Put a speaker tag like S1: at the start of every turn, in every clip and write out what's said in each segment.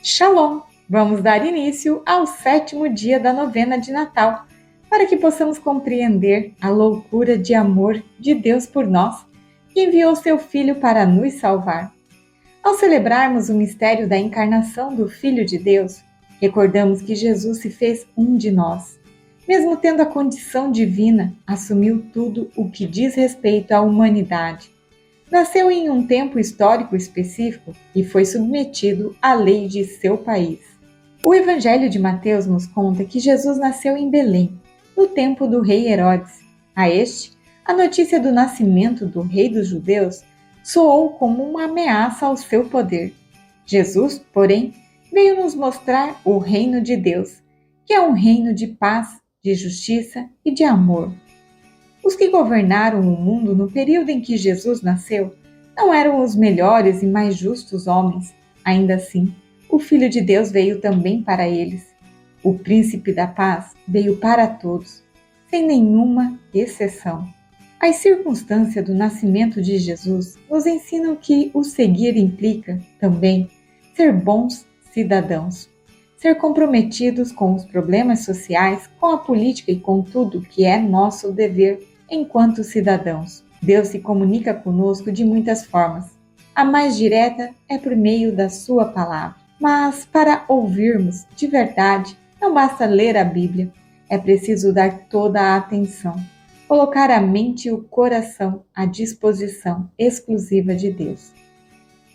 S1: Shalom! Vamos dar início ao 7º dia da novena de Natal, para que possamos compreender a loucura de amor de Deus por nós, que enviou seu Filho para nos salvar. Ao celebrarmos o mistério da encarnação do Filho de Deus, recordamos que Jesus se fez um de nós. Mesmo tendo a condição divina, assumiu tudo o que diz respeito à humanidade. Nasceu em um tempo histórico específico e foi submetido à lei de seu país. O Evangelho de Mateus nos conta que Jesus nasceu em Belém, no tempo do rei Herodes. A este, a notícia do nascimento do rei dos judeus soou como uma ameaça ao seu poder. Jesus, porém, veio nos mostrar o reino de Deus, que é um reino de paz, de justiça e de amor. Os que governaram o mundo no período em que Jesus nasceu não eram os melhores e mais justos homens. Ainda assim, o Filho de Deus veio também para eles. O Príncipe da Paz veio para todos, sem nenhuma exceção. As circunstâncias do nascimento de Jesus nos ensinam que o seguir implica, também, ser bons cidadãos. Ser comprometidos com os problemas sociais, com a política e com tudo que é nosso dever enquanto cidadãos. Deus se comunica conosco de muitas formas. A mais direta é por meio da sua palavra. Mas para ouvirmos de verdade, não basta ler a Bíblia. É preciso dar toda a atenção, colocar a mente e o coração à disposição exclusiva de Deus.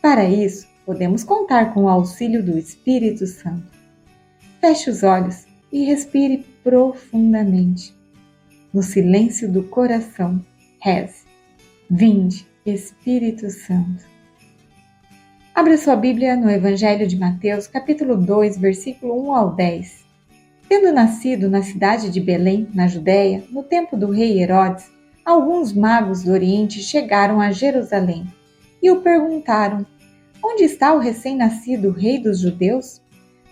S1: Para isso, podemos contar com o auxílio do Espírito Santo. Feche os olhos e respire profundamente. No silêncio do coração, reze. Vinde, Espírito Santo. Abra sua Bíblia no Evangelho de Mateus, capítulo 2, versículo 1 ao 10. Tendo nascido na cidade de Belém, na Judéia, no tempo do rei Herodes, alguns magos do Oriente chegaram a Jerusalém e o perguntaram: onde está o recém-nascido rei dos judeus?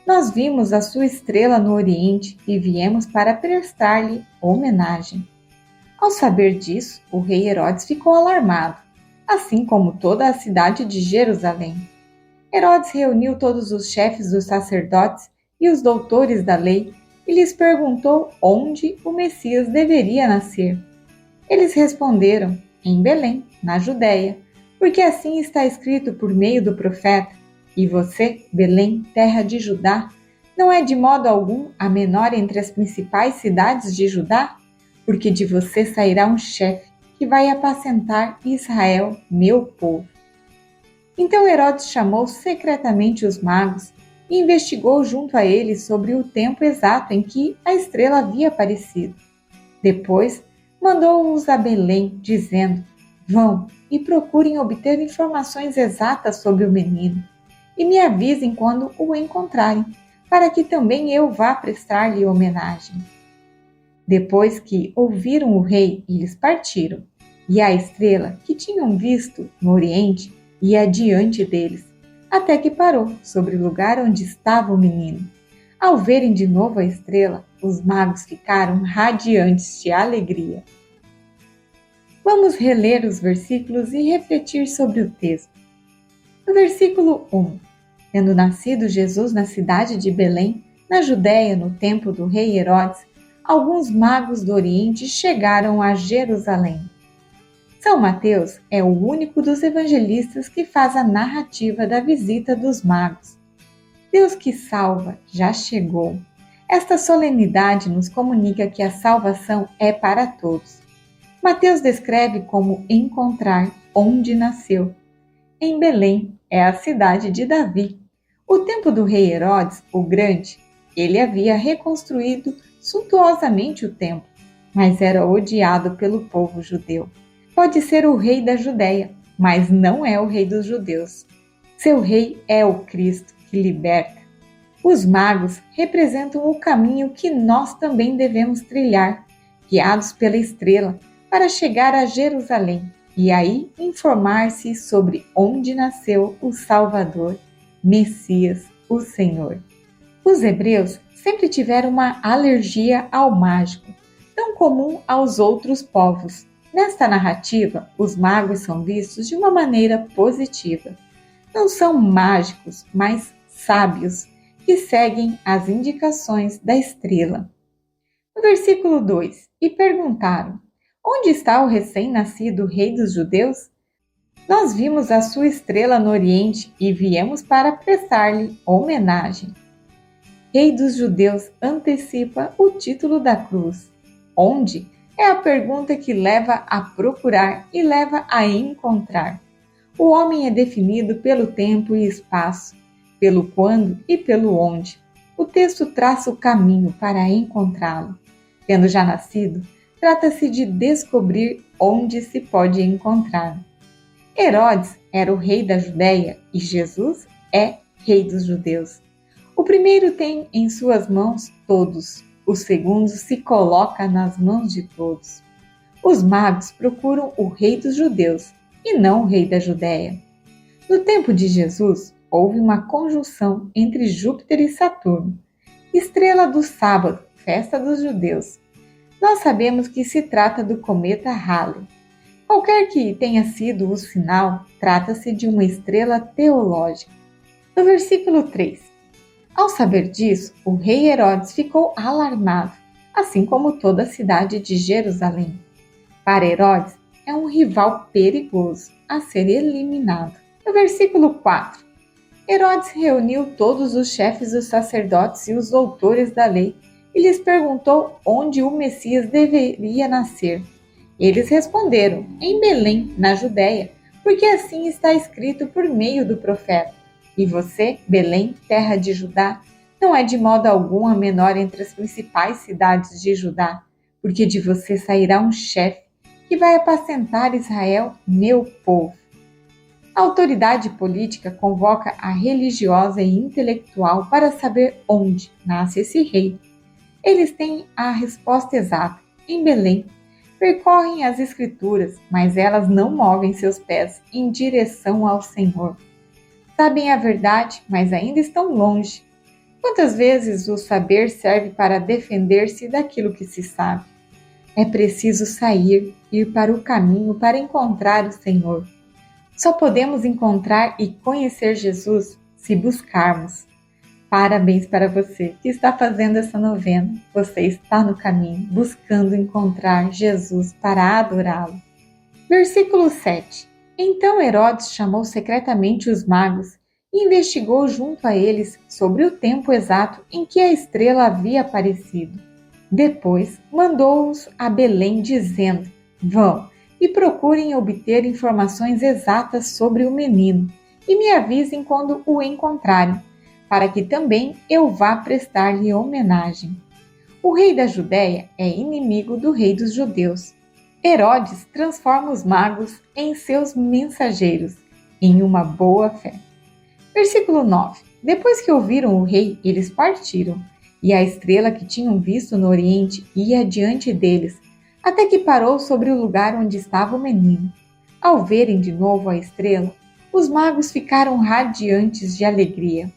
S1: Nós vimos a sua estrela no Oriente e viemos para prestar-lhe homenagem. Ao saber disso, o rei Herodes ficou alarmado, assim como toda a cidade de Jerusalém. Herodes reuniu todos os chefes dos sacerdotes e os doutores da lei e lhes perguntou onde o Messias deveria nascer. Eles responderam: em Belém, na Judéia, porque assim está escrito por meio do profeta: e você, Belém, terra de Judá, não é de modo algum a menor entre as principais cidades de Judá? Porque de você sairá um chefe que vai apacentar Israel, meu povo. Então Herodes chamou secretamente os magos e investigou junto a eles sobre o tempo exato em que a estrela havia aparecido. Depois, mandou-os a Belém, dizendo: vão e procurem obter informações exatas sobre o menino e me avisem quando o encontrarem, para que também eu vá prestar-lhe homenagem. Depois que ouviram o rei, eles partiram, e a estrela que tinham visto no Oriente ia diante deles, até que parou sobre o lugar onde estava o menino. Ao verem de novo a estrela, os magos ficaram radiantes de alegria. Vamos reler os versículos e refletir sobre o texto. No versículo 1, tendo nascido Jesus na cidade de Belém, na Judéia, no tempo do rei Herodes, alguns magos do Oriente chegaram a Jerusalém. São Mateus é o único dos evangelistas que faz a narrativa da visita dos magos. Deus que salva já chegou. Esta solenidade nos comunica que a salvação é para todos. Mateus descreve como encontrar onde nasceu. Em Belém, é a cidade de Davi. O tempo do rei Herodes, o Grande, ele havia reconstruído suntuosamente o templo, mas era odiado pelo povo judeu. Pode ser o rei da Judéia, mas não é o rei dos judeus. Seu rei é o Cristo que liberta. Os magos representam o caminho que nós também devemos trilhar, guiados pela estrela, para chegar a Jerusalém e aí informar-se sobre onde nasceu o Salvador, Messias, o Senhor. Os hebreus sempre tiveram uma alergia ao mágico, tão comum aos outros povos. Nesta narrativa, os magos são vistos de uma maneira positiva. Não são mágicos, mas sábios que seguem as indicações da estrela. No versículo 2, e perguntaram: onde está o recém-nascido rei dos judeus? Nós vimos a sua estrela no Oriente e viemos para prestar-lhe homenagem. Rei dos judeus antecipa o título da cruz. Onde? É a pergunta que leva a procurar e leva a encontrar. O homem é definido pelo tempo e espaço, pelo quando e pelo onde. O texto traça o caminho para encontrá-lo. Tendo já nascido, trata-se de descobrir onde se pode encontrar. Herodes era o rei da Judéia e Jesus é rei dos judeus. O primeiro tem em suas mãos todos, o segundo se coloca nas mãos de todos. Os magos procuram o rei dos judeus e não o rei da Judéia. No tempo de Jesus, houve uma conjunção entre Júpiter e Saturno, estrela do sábado, festa dos judeus. Nós sabemos que se trata do cometa Halley. Qualquer que tenha sido o sinal, trata-se de uma estrela teológica. No versículo 3, ao saber disso, o rei Herodes ficou alarmado, assim como toda a cidade de Jerusalém. Para Herodes, é um rival perigoso a ser eliminado. No versículo 4, Herodes reuniu todos os chefes dos sacerdotes e os doutores da lei e lhes perguntou onde o Messias deveria nascer. Eles responderam: em Belém, na Judéia, porque assim está escrito por meio do profeta. E você, Belém, terra de Judá, não é de modo algum a menor entre as principais cidades de Judá, porque de você sairá um chefe que vai apacentar Israel, meu povo. A autoridade política convoca a religiosa e intelectual para saber onde nasce esse rei. Eles têm a resposta exata: em Belém. Percorrem as Escrituras, mas elas não movem seus pés em direção ao Senhor. Sabem a verdade, mas ainda estão longe. Quantas vezes o saber serve para defender-se daquilo que se sabe? É preciso sair, ir para o caminho para encontrar o Senhor. Só podemos encontrar e conhecer Jesus se buscarmos. Parabéns para você que está fazendo essa novena. Você está no caminho, buscando encontrar Jesus para adorá-lo. Versículo 7. Então Herodes chamou secretamente os magos e investigou junto a eles sobre o tempo exato em que a estrela havia aparecido. Depois mandou-os a Belém dizendo: vão e procurem obter informações exatas sobre o menino e me avisem quando o encontrarem, para que também eu vá prestar-lhe homenagem. O rei da Judéia é inimigo do rei dos judeus. Herodes transforma os magos em seus mensageiros, em uma boa fé. Versículo 9. Depois que ouviram o rei, eles partiram, e a estrela que tinham visto no Oriente ia diante deles, até que parou sobre o lugar onde estava o menino. Ao verem de novo a estrela, os magos ficaram radiantes de alegria.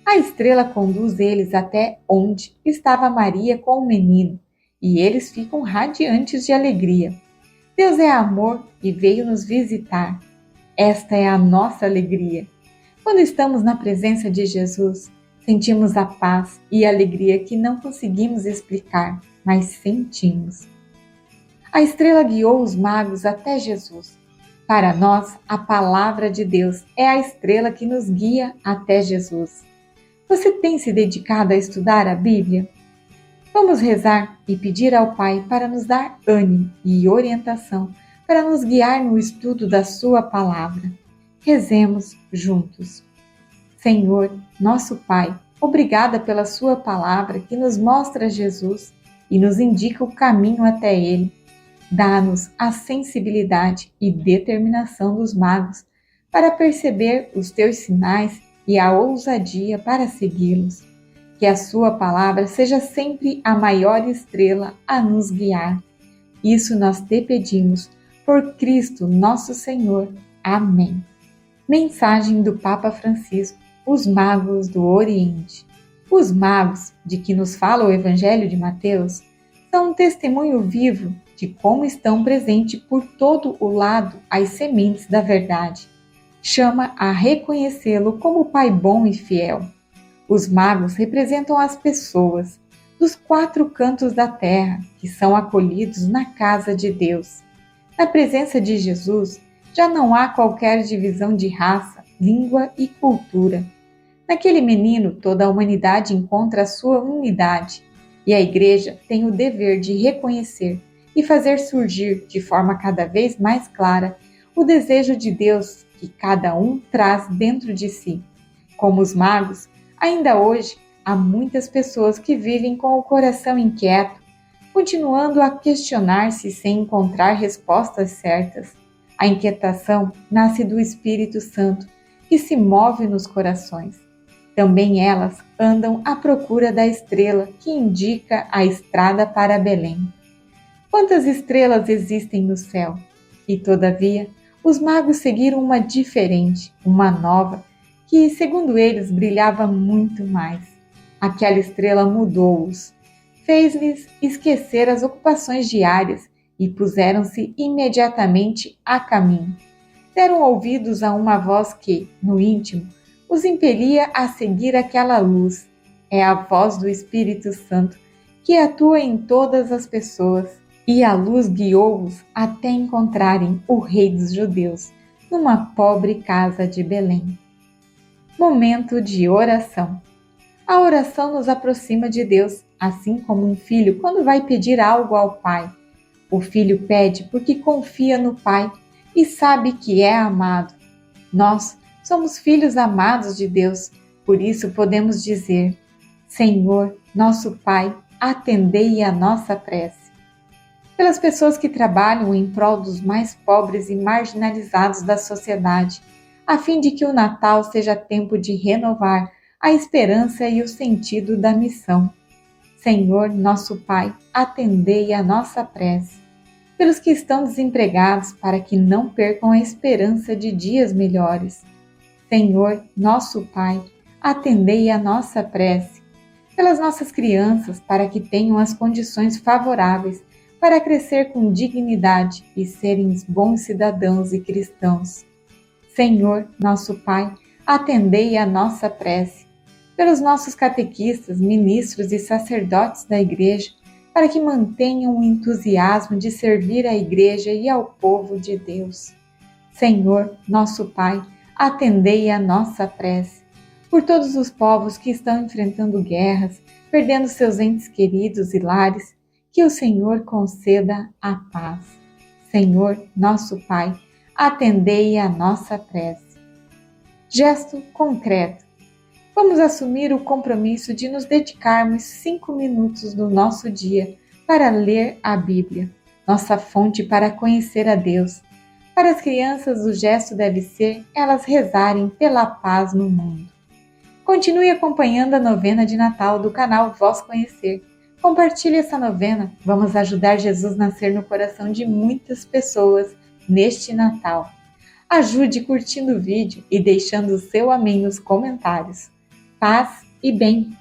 S1: A estrela conduz eles até onde estava Maria com o menino, e eles ficam radiantes de alegria. Deus é amor e veio nos visitar. Esta é a nossa alegria. Quando estamos na presença de Jesus, sentimos a paz e a alegria que não conseguimos explicar, mas sentimos. A estrela guiou os magos até Jesus. Para nós, a palavra de Deus é a estrela que nos guia até Jesus. Você tem se dedicado a estudar a Bíblia? Vamos rezar e pedir ao Pai para nos dar ânimo e orientação para nos guiar no estudo da sua palavra. Rezemos juntos. Senhor, nosso Pai, obrigada pela sua palavra que nos mostra Jesus e nos indica o caminho até Ele. Dá-nos a sensibilidade e determinação dos magos para perceber os teus sinais e a ousadia para segui-los. Que a sua palavra seja sempre a maior estrela a nos guiar. Isso nós te pedimos, por Cristo nosso Senhor. Amém. Mensagem do Papa Francisco, os magos do Oriente. Os magos, de que nos fala o Evangelho de Mateus, são um testemunho vivo de como estão presentes por todo o lado as sementes da verdade. chama a reconhecê-lo como Pai bom e fiel. Os magos representam as pessoas dos 4 cantos da terra que são acolhidos na casa de Deus. Na presença de Jesus, já não há qualquer divisão de raça, língua e cultura. Naquele menino, toda a humanidade encontra a sua unidade, e a Igreja tem o dever de reconhecer e fazer surgir de forma cada vez mais clara o desejo de Deus que cada um traz dentro de si. Como os magos, ainda hoje há muitas pessoas que vivem com o coração inquieto, continuando a questionar-se sem encontrar respostas certas. A inquietação nasce do Espírito Santo, que se move nos corações. Também elas andam à procura da estrela que indica a estrada para Belém. Quantas estrelas existem no céu? E, todavia, os magos seguiram uma diferente, uma nova, que, segundo eles, brilhava muito mais. Aquela estrela mudou-os, fez-lhes esquecer as ocupações diárias e puseram-se imediatamente a caminho. Deram ouvidos a uma voz que, no íntimo, os impelia a seguir aquela luz. É a voz do Espírito Santo que atua em todas as pessoas, e a luz guiou-os até encontrarem o Rei dos Judeus, numa pobre casa de Belém. Momento de oração. A oração nos aproxima de Deus, assim como um filho quando vai pedir algo ao pai. O filho pede porque confia no pai e sabe que é amado. Nós somos filhos amados de Deus, por isso podemos dizer: Senhor, nosso Pai, atendei a nossa prece. Pelas pessoas que trabalham em prol dos mais pobres e marginalizados da sociedade, a fim de que o Natal seja tempo de renovar a esperança e o sentido da missão. Senhor, nosso Pai, atendei a nossa prece. Pelos que estão desempregados, para que não percam a esperança de dias melhores. Senhor, nosso Pai, atendei a nossa prece. Pelas nossas crianças, para que tenham as condições favoráveis para crescer com dignidade e serem bons cidadãos e cristãos. Senhor, nosso Pai, atendei a nossa prece. Pelos nossos catequistas, ministros e sacerdotes da Igreja, para que mantenham o entusiasmo de servir à Igreja e ao povo de Deus. Senhor, nosso Pai, atendei a nossa prece. Por todos os povos que estão enfrentando guerras, perdendo seus entes queridos e lares, que o Senhor conceda a paz. Senhor, nosso Pai, atendei a nossa prece. Gesto concreto. Vamos assumir o compromisso de nos dedicarmos 5 minutos do nosso dia para ler a Bíblia, nossa fonte para conhecer a Deus. Para as crianças, o gesto deve ser elas rezarem pela paz no mundo. Continue acompanhando a novena de Natal do canal Voz Conhecer. Compartilhe essa novena. Vamos ajudar Jesus a nascer no coração de muitas pessoas neste Natal. Ajude curtindo o vídeo e deixando o seu amém nos comentários. Paz e bem!